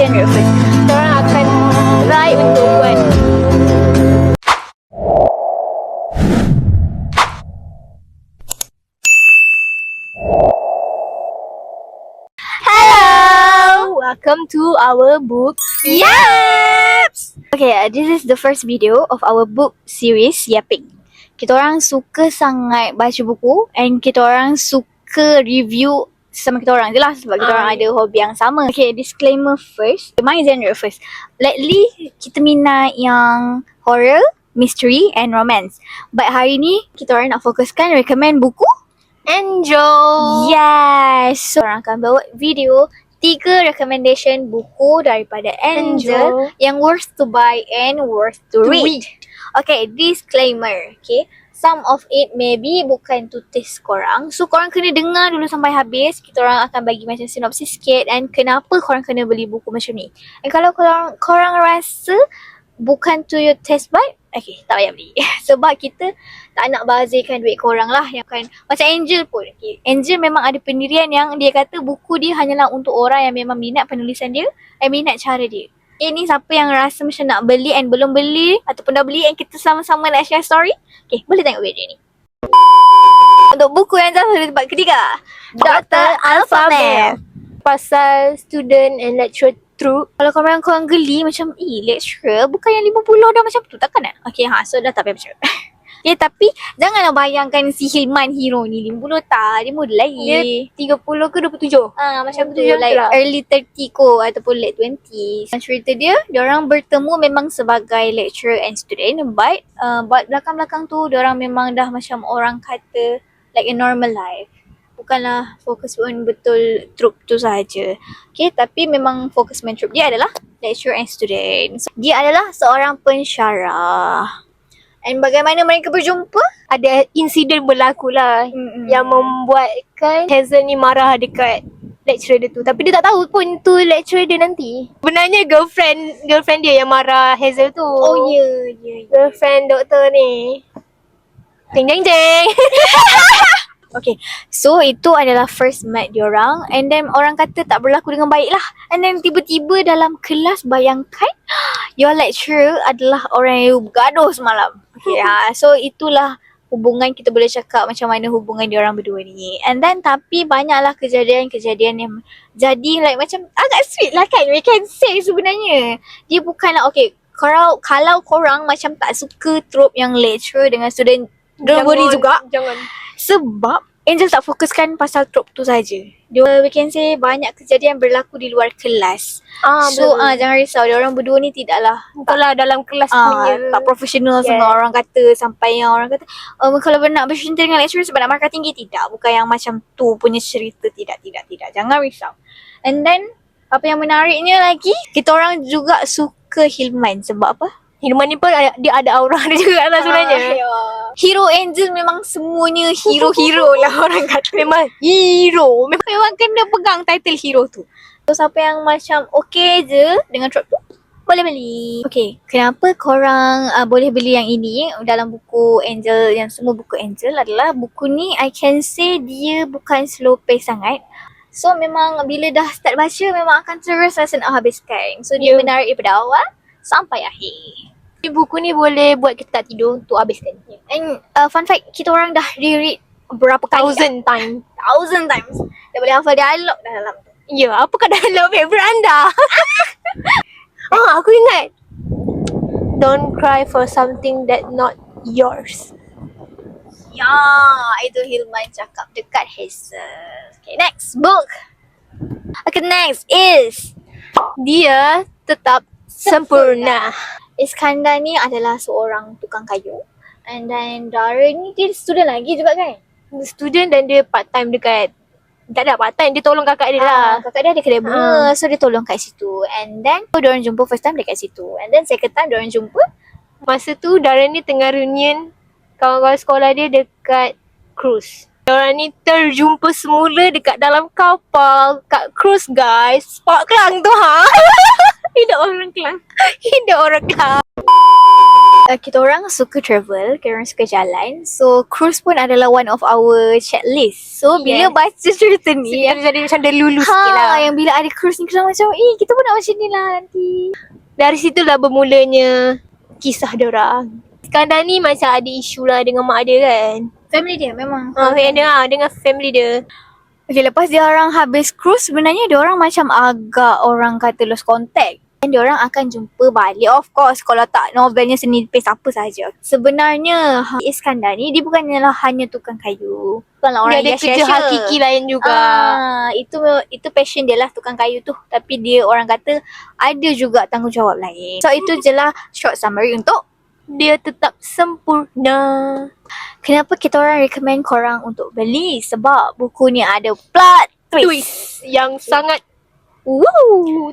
genre first. Kita orang akan try untuk buat welcome to our book. Yaps! Okay, this is the first video of our book series Yapping. Kita orang suka sangat baca buku and kita orang suka review sama kita orang je lah sebab kita orang ada hobi yang sama. Okay, disclaimer first. My genre first. Lately, kita minat yang horror, mystery and romance. But hari ni, kita orang nak fokuskan recommend buku Angel. Yes! So, orang akan bawa video 3 recommendation buku daripada Angel yang worth to buy and worth to read. Okay, disclaimer. Okay, some of it maybe bukan to taste korang. So, korang kena dengar dulu sampai habis. Kita orang akan bagi macam synopsis sikit and kenapa korang kena beli buku macam ni. And kalau korang rasa bukan to your taste bud, okay, tak payah beli. Sebab kita tak nak bazirkan duit korang lah. Yang kan, macam Angel pun. Okay. Angel memang ada pendirian yang dia kata buku dia hanyalah untuk orang yang memang minat penulisan dia dan minat cara dia. Ini siapa yang rasa macam nak beli and belum beli ataupun dah beli and kita sama-sama nak share story. Okay, boleh tengok video ni. Untuk buku yang jatuh di tempat ketiga, Dr. Alphamel. Pasal student and lecturer troop. Kalau korang geli macam, lecturer bukan yang 50 dah macam tu, takkan nak? Okay, so dah tak payah baca. Okay, tapi janganlah bayangkan si Hilman hero ni 50 tak, dia model lain. Dia 30 ke 27? Macam tu, like early 30 ko ataupun late 20s. Cerita dia, diorang bertemu memang sebagai lecturer and student, but belakang-belakang tu diorang memang dah macam orang kata like a normal life. Bukanlah fokus pun betul troop tu sahaja. Okay, tapi memang fokus main troop dia adalah lecturer and student. So, dia adalah seorang pensyarah. And bagaimana mereka berjumpa? Ada insiden berlaku lah yang membuatkan Hazel ni marah dekat lecturer dia tu. Tapi dia tak tahu pun tu lecturer dia nanti. Sebenarnya girlfriend dia yang marah Hazel tu. Oh ya. Girlfriend doktor ni. Jeng jeng jeng. Okay, so itu adalah first met diorang and then orang kata tak berlaku dengan baik lah. And then tiba-tiba dalam kelas bayangkan your lecturer adalah orang yang bergaduh semalam. Okay, so itulah hubungan, kita boleh cakap macam mana hubungan diorang berdua ni. And then tapi banyaklah kejadian-kejadian yang jadi like macam agak sweet lah kan, we can say sebenarnya. Dia bukanlah, okay, kalau korang macam tak suka trope yang lecturer dengan student, don't worry juga. Jangan. Sebab Angel tak fokuskan pasal trope tu saja. Dia, we can say, banyak kejadian berlaku di luar kelas. So jangan risau, dia orang berdua ni tidaklah dalam kelas punya tak profesional sangat orang kata. Sampai yang orang kata kalau nak bercinta dengan lecturer sebab nak markah tinggi, tidak. Bukan yang macam tu punya cerita, tidak. Jangan risau. And then apa yang menariknya lagi, kita orang juga suka Hilman. Sebab apa? Hilman ni pun dia ada aura dia juga lah sebenarnya. Hero Angel memang semuanya hero lah orang kata. Memang hero. Memang kena pegang title hero tu. So siapa yang macam okay je dengan trope tu, boleh beli. Okay, kenapa korang boleh beli yang ini dalam buku Angel, yang semua buku Angel adalah buku ni I can say dia bukan slow pace sangat. So memang bila dah start baca memang akan terus rasa nak habiskan. So dia menarik daripada awal sampai akhir. Buku ni boleh buat kita tak tidur untuk habiskan. And fun fact, kita orang dah reread berapa kali? 1000 times. Dah boleh hafal dialog dah dalam tu. Ya, apakah dialog favourite anda? Aku ingat. Don't cry for something that not yours. Ya, itu Hilman cakap dekat Hazel. Okay, next book. Okay, next is Dia Tetap Sempurna. Iskandar ni adalah seorang tukang kayu. And then Dara ni dia student lagi juga kan? Student dan dia part time dekat, tak ada part time, dia tolong kakak dia lah. Kakak dia ada kedai bunga, so dia tolong kat situ. And then diorang jumpa first time dekat situ. And then second time diorang jumpa, masa tu Dara ni tengah reunion kawan-kawan sekolah dia dekat cruise. Diorang ni terjumpa semula dekat dalam kapal kat cruise guys. Spot Kelang tu Hidup orang Kelang. Kita orang suka travel, kita orang suka jalan. So cruise pun adalah one of our checklist. So bila baca cerita ni, Kita jadi macam delulu sikit lah. yang bila ada cruise ni kita macam kita pun nak macam ni lah nanti. Dari situlah bermulanya kisah diorang. Sekarang ni macam ada isu lah dengan mak dia kan. Family dia memang. Dengan family dia. Okay, lepas dia orang habis cruise, sebenarnya dia orang macam agak orang kata lost contact. Dan dia orang akan jumpa balik. Of course, kalau tak novelnya senipis apa saja. Sebenarnya Iskandar ni dia bukannya hanya tukang kayu. Bukanlah orang Dia ada kerja hakiki lain juga. Itu passion dia lah tukang kayu tu. Tapi dia orang kata ada juga tanggungjawab lain. So itu je lah short summary untuk Dia tetap sempurna. kenapa kita orang recommend korang untuk beli. Sebab buku ni ada plot twist. Yang sangat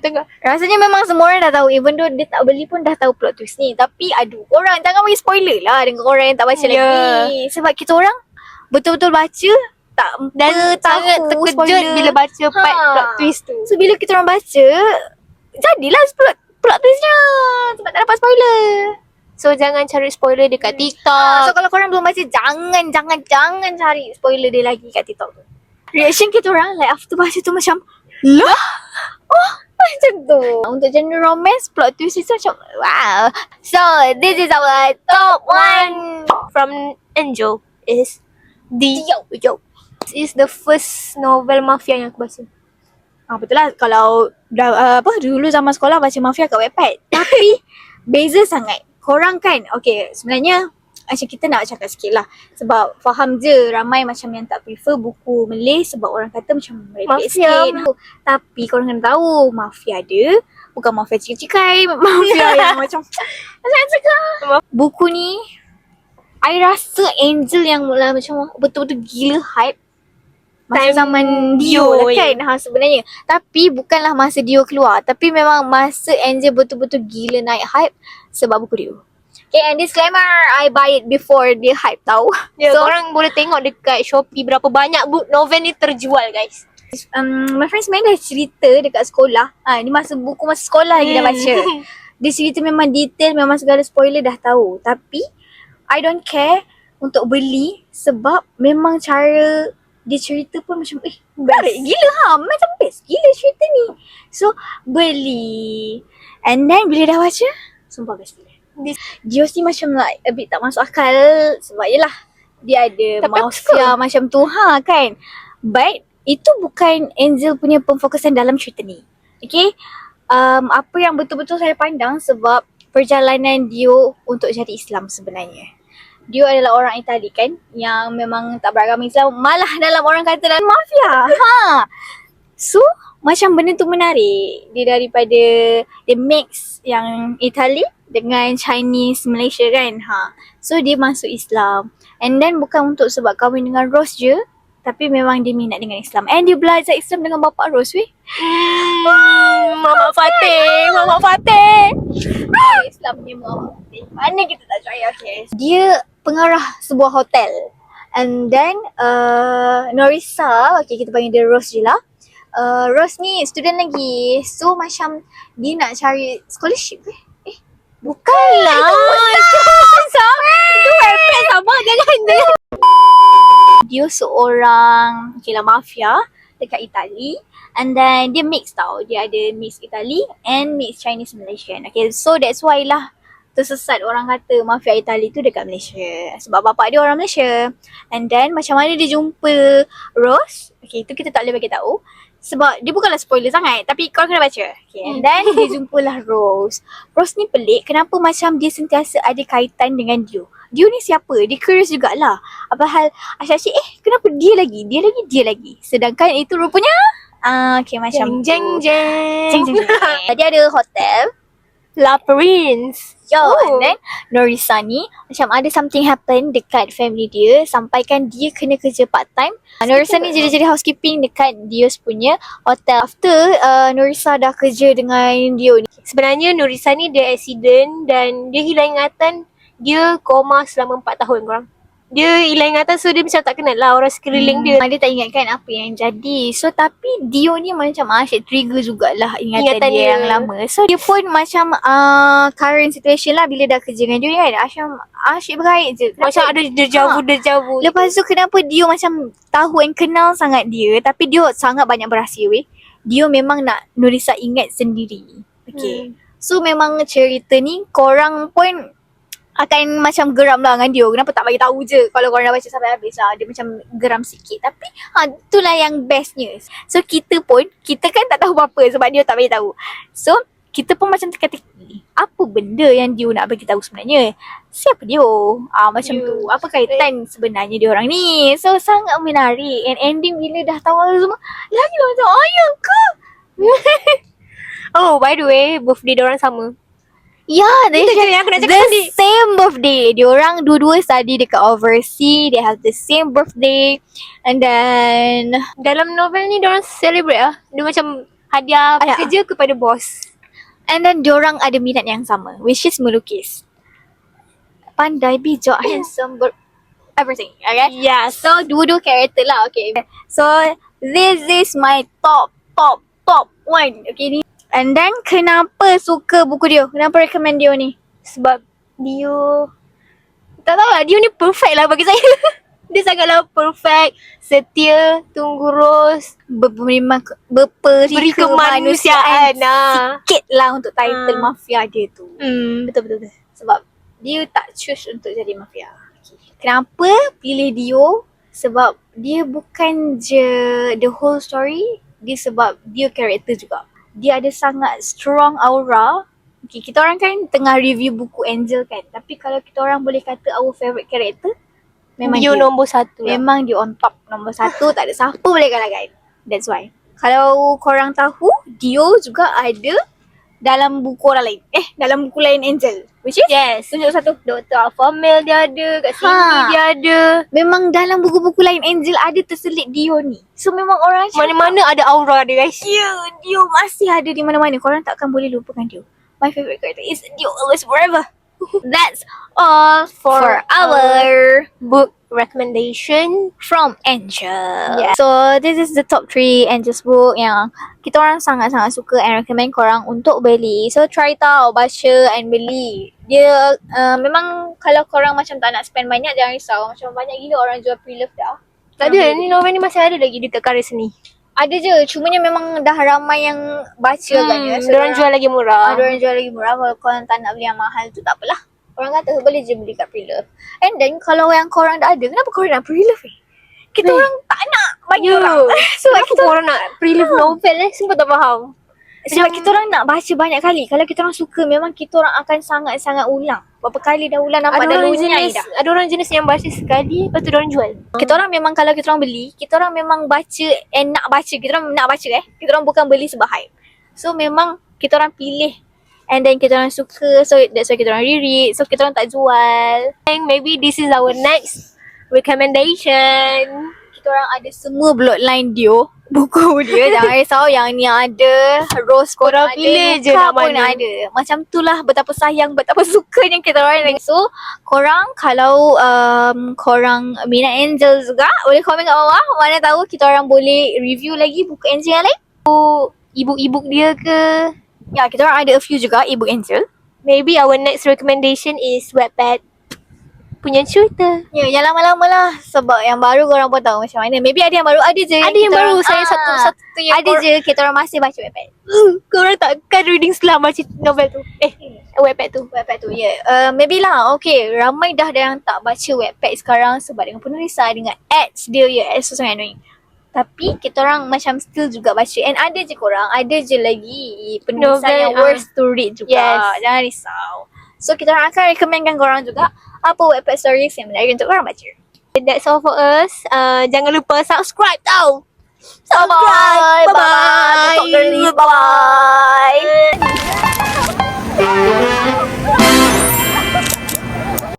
tengah. Rasanya memang semua orang dah tahu. Even though dia tak beli pun dah tahu plot twist ni. Tapi aduh, korang jangan bagi spoiler lah dengan korang yang tak baca lagi. Sebab kita orang betul-betul baca Dan sangat terkejut spoiler. bila baca part plot twist tu. So bila kita orang baca, jadilah plot twistnya. Sebab tak dapat spoiler. So jangan cari spoiler dekat TikTok. So kalau korang belum baca, jangan cari spoiler dia lagi kat TikTok tu. Reaction kita orang like after baca tu macam lah? Oh, macam tu. Untuk genre romance, plot twist itu macam wow. So, this is our top one. From Angel is Yo. This is the first novel mafia yang aku baca. Betul lah. Kalau dulu zaman sekolah baca mafia kat Wattpad. Tapi, beza sangat. Korang kan, okay, sebenarnya macam kita nak cakap sikit lah. Sebab faham je ramai macam yang tak prefer buku Malay sebab orang kata macam merepek sikit. Tapi korang kena tahu mafia dia bukan mafia cikai-cikai. Mafia yang macam cakap. Buku ni I rasa Angel yang mula macam betul-betul gila hype masa zaman Dio lah kan sebenarnya. Tapi bukanlah masa Dio keluar. Tapi memang masa Angel betul-betul gila naik hype sebab buku Dio. Okay, and disclaimer, I buy it before dia hype tau. So, korang boleh tengok dekat Shopee berapa banyak novel ni terjual guys. My friend sebenarnya dah cerita dekat sekolah. Ni buku masa sekolah lagi dah baca. Dia cerita memang detail, memang segala spoiler dah tahu. Tapi, I don't care untuk beli sebab memang cara dia cerita pun macam menarik gila macam best gila cerita ni. So, beli. And then, bila dah baca, sumpah best gila. Dia ni macam like a bit tak masuk akal sebab yelah dia ada mafia macam tu kan. But itu bukan Angel punya pemfokusan dalam cerita ni. Okay, apa yang betul-betul saya pandang sebab perjalanan Dio untuk jadi Islam sebenarnya. Dio adalah orang Itali kan yang memang tak beragama Islam, malah dalam orang kata dalam mafia. So macam benda tu menarik. Dia daripada dia mix yang Itali dengan Chinese Malaysia kan. So dia masuk Islam. And then bukan untuk sebab kahwin dengan Rose je, tapi memang dia minat dengan Islam. And dia belajar Islam dengan bapa Rose weh. Mama Fateh. Islam punya Mama Fateh. Mana kita tak percaya. Okay. Dia pengarah sebuah hotel. And then Norisa, okay kita panggil dia Rose je lah. Rose ni student lagi. So macam dia nak cari scholarship bukanlah. Itu Wattpad sama. Jangan. Dia seorang mafia dekat Itali. And then dia mix tau. Dia ada mix Itali and mix Chinese Malaysian. Okay, so that's why lah tersesat orang kata mafia Itali tu dekat Malaysia. Sebab bapak dia orang Malaysia. And then macam mana dia jumpa Rose. Okay, itu kita tak boleh bagi tahu. Sebab dia bukanlah spoiler sangat. Tapi korang kena baca. Okay, and then dia jumpalah Rose. Rose ni pelik. Kenapa macam dia sentiasa ada kaitan dengan Dio. Dio ni siapa? Dia curious jugalah. Apa hal asyik-asyik kenapa dia lagi. Sedangkan itu rupanya okay macam Jeng. Dia ada hotel La Prince. And then Norisa ni macam ada something happen dekat family dia sampaikan dia kena kerja part time. Norisa ni jadi housekeeping dekat dia punya hotel. After Norisa dah kerja dengan Dio ni. Sebenarnya Norisa ni dia accident dan dia hilang ingatan. Dia koma selama 4 tahun korang. dia hilang ingatan, so dia macam tak kenal lah orang sekeliling dia. Dia tak ingatkan apa yang jadi. So tapi Dio ni macam asyik trigger jugalah ingatan Ingatan dia dia. yang lama. So dia pun macam current situation lah bila dah kerja dengan Dio ni kan. Asyik berkait je. Macam ada dejavu. Lepas tu kenapa Dio macam tahu and kenal sangat dia, tapi Dio sangat banyak berahsia weh. Dio memang nak Nurisa ingat sendiri. Okay. So memang cerita ni korang pun akan macam geram lah dengan dia. Kenapa tak bagi tahu je kalau korang dah baca sampai habis lah. Dia macam geram sikit. Tapi itulah yang bestnya. So kita kan tak tahu apa-apa sebab dia tak bagi tahu. So kita pun macam teka-teki. Apa benda yang dia nak bagi tahu sebenarnya? Siapa dia? Macam tu. Apa kaitan sebenarnya dia orang ni? So sangat menarik. And ending bila dah tahu semua, lagi macam ayah ke? Oh, by the way, birthday diorang sama. Yeah, Itu je yang aku nak cakap the tadi. same birthday. Diorang dua-dua study dekat overseas. They have the same birthday. And then Dalam novel ni diorang celebrate lah. Dia macam hadiah kerja kepada bos. And then diorang ada minat yang sama, which is melukis. Pandai, bijak, handsome, everything. Okay? Yes. So dua-dua karakter lah. Okay. So this is my top one. Okay ni. And then kenapa suka buku dia? Kenapa recommend dia ni? Sebab dia tak tahu lah, dia ni perfect lah bagi saya. Dia sangatlah perfect, setia, tunggurus, Beri beri kemanusiaan lah. sikit lah untuk title mafia dia tu. Betul. Sebab dia tak choose untuk jadi mafia. Kenapa pilih Dio? Sebab dia bukan je the whole story. Dia sebab dia karakter juga. Dia ada sangat strong aura. Okay, kita orang kan tengah review buku Angel kan. Tapi kalau kita orang boleh kata our favourite character, memang Dia nombor satu lah. Memang dia on top. Nombor satu, tak ada siapa boleh kalahkan. That's why. Kalau korang tahu, Dio juga ada dalam buku orang lain. Dalam buku lain Angel. Which is? Yes. Tunjuk satu. Dr. Alpha Male dia ada, kat sini dia ada. Memang dalam buku-buku lain Angel ada terselit Dio ni. So memang orang Mana-mana ada aura dia guys. Dio masih ada di mana-mana. Korang takkan boleh lupakan Dio. My favorite character is Dio always forever. That's all for our book recommendation. from Angel. Yeah. So this is the top 3 Angel's book yang kita orang sangat-sangat suka and recommend korang untuk beli. So try tahu, baca and beli. Dia memang kalau korang macam tak nak spend banyak, jangan risau. Macam banyak gila orang jual pre-love dah. Tak ada, ni novel ni masih ada lagi dekat karya seni. Ada je, cumanya memang dah ramai yang baca agaknya. So Diorang jual lagi murah. Diorang jual lagi murah. Kalau korang tak nak beli yang mahal tu tak apalah. Orang kata boleh je beli kat pre-love. And then kalau yang korang dah ada, kenapa korang nak pre-love Kita orang tak nak bagi orang. Sebab kita orang nak pre-love novel Sumpah tak faham. Sebab kita orang nak baca banyak kali. Kalau kita orang suka, memang kita orang akan sangat-sangat ulang. Berapa kali dah ulang, nampak dah lunyai dah. Ada orang jenis yang baca sekali, lepas tu diorang jual. Kita orang memang kalau kita orang beli, kita orang memang baca and nak baca. Kita orang nak baca Kita orang bukan beli sebab hype. So memang kita orang pilih. And then kita orang suka, so that's why kita orang reread. So kita orang tak jual. And maybe this is our next recommendation. Kita orang ada semua bloodline Dio. Buku dia, jangan risau. Yang ni ada, Rose pun Korang ada, pilih je Luka nak pun mana. ada. Macam tu lah, betapa sayang, betapa sukanya kita orang. So korang kalau korang minat Angel juga, boleh komen kat bawah. Mana tahu kita orang boleh review lagi buku Angel yang lain. Ebook dia ke? Ya, kita orang ada a few juga ebook Angel. Maybe our next recommendation is Wattpad punya cerita. Ya, yang lama-lama lah. Sebab yang baru korang pun tahu macam mana. Maybe ada yang baru, ada je. Ada yang baru, saya satu yang ada je, kita orang masih baca Wattpad. korang takkan reading setelah baca novel tu. Wattpad tu. Wattpad tu, ya. Maybe lah, okay. Ramai dah ada yang tak baca Wattpad sekarang sebab dengan penulisan, dengan ads dia, ads tu sangat annoying. Tapi kita orang macam still juga baca. And ada je korang, ada je lagi penulisan Novel, yang worth to read juga. Yes. Jangan risau. So kita orang akan recommendkan korang juga apa Wattpad stories yang menarik untuk korang baca. That's all for us. Jangan lupa subscribe tau. Bye-bye. Bye-bye. Bye-bye. Bye-bye.